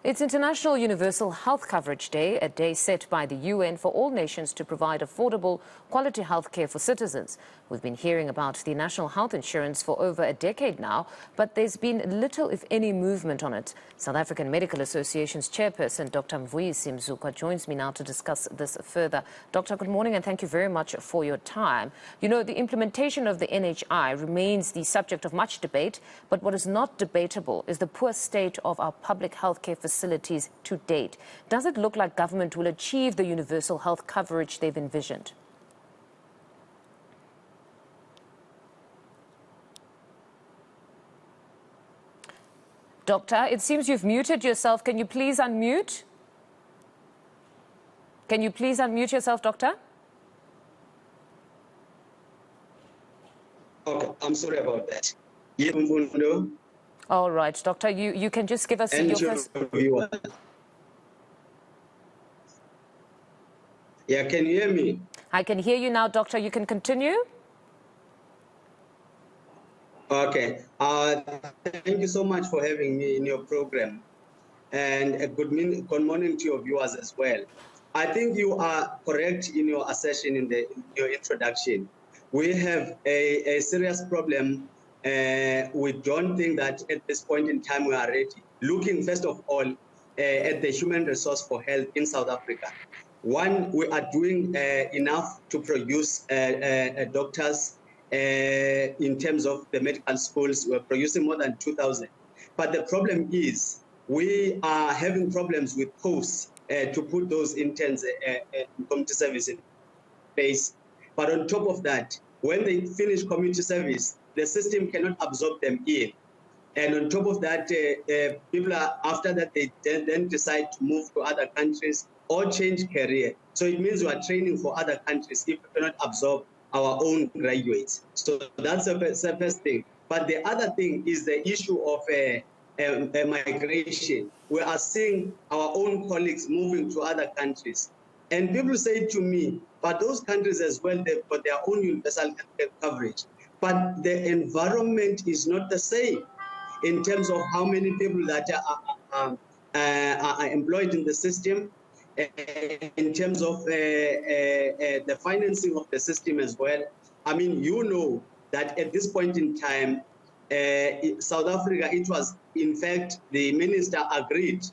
It's International Universal Health Coverage Day, a day set by the UN for all nations to provide affordable, quality health care for citizens. We've been hearing about the national health insurance for over a decade now, but there's been little, if any, movement on it. South African Medical Association's chairperson, Dr. Mvuyisi Mzukwa, joins me now to discuss this further. Doctor, good morning and thank you very much for your time. You know, the implementation of the NHI remains the subject of much debate, but what is not debatable is the poor state of our public health care facilities to date. Does it look like government will achieve the universal health coverage they've envisioned? Doctor, it seems you've muted yourself. Can you please unmute? Can you please unmute yourself, Doctor? Okay, I'm sorry about that. All right, Doctor, you can just give us your first... Yeah, can you hear me? I can hear you now, Doctor. You can continue. Okay. Thank you so much for having me in your program. And a good morning to your viewers as well. I think you are correct in your assertion in your introduction. We have a serious problem. We don't think that at this point in time we are ready. Looking first of all at the human resource for health in South Africa. One, we are doing enough to produce doctors. In terms of the medical schools, we're producing more than 2,000. But the problem is we are having problems with posts to put those interns in community service in place. But on top of that, when they finish community service, the system cannot absorb them in. And on top of that, people are, after that, they then decide to move to other countries or change career. So it means we are training for other countries if we cannot absorb our own graduates. So that's the first thing. But the other thing is the issue of migration. We are seeing our own colleagues moving to other countries. And people say to me, but those countries as well, they've got their own universal coverage. But the environment is not the same in terms of how many people that are employed in the system, in terms of the financing of the system as well. I mean, you know that at this point in time, South Africa, it was, in fact, the minister agreed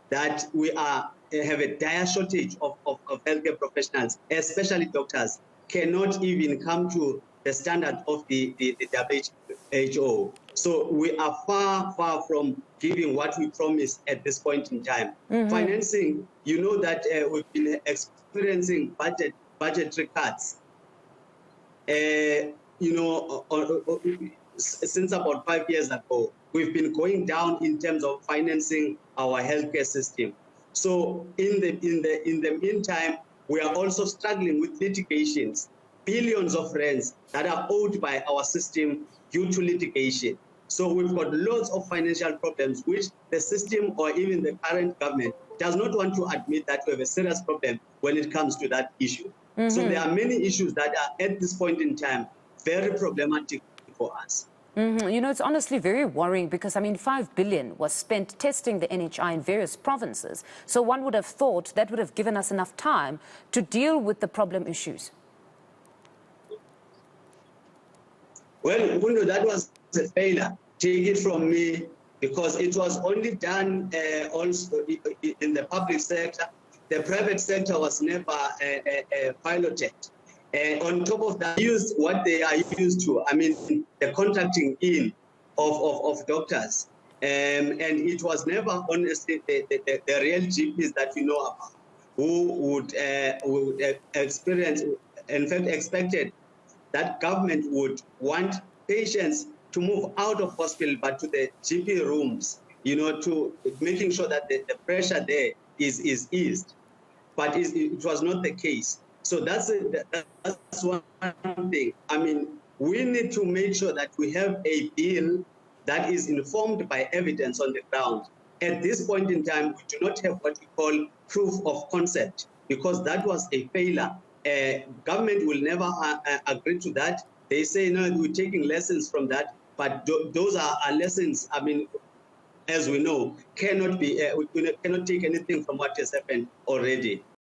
that we have a dire shortage of healthcare professionals, especially doctors, cannot even come to the standard of the WHO. So we are far, far from giving what we promised at this point in time. Financing, you know that we've been experiencing budgetary cuts. You know, since about 5 years ago, we've been going down in terms of financing our healthcare system. So in the meantime, we are also struggling with litigations, billions of rands that are owed by our system due to litigation. So we've got lots of financial problems, which the system or even the current government does not want to admit that we have a serious problem when it comes to that issue. So there are many issues that are at this point in time very problematic for us. You know, it's honestly very worrying because, I mean, 5 billion was spent testing the NHI in various provinces. So one would have thought that would have given us enough time to deal with the problem issues. Well, you know, that was a failure. Take it from me, because it was only done also in the public sector. The private sector was never piloted. On top of that, used what they are used to. I mean, the contracting in of doctors, and it was never honestly the real GPs that we know about who would experience. In fact, expected that government would want patients to move out of hospital but to the GP rooms, you know, to making sure that the pressure there is eased. But it was not the case. So that's one thing. I mean, we need to make sure that we have a bill that is informed by evidence on the ground. At this point in time, we do not have what we call proof of concept, because that was a failure. Government will never agree to that. They say, no, we're taking lessons from that. But those are lessons, I mean, as we know, cannot take anything from what has happened already.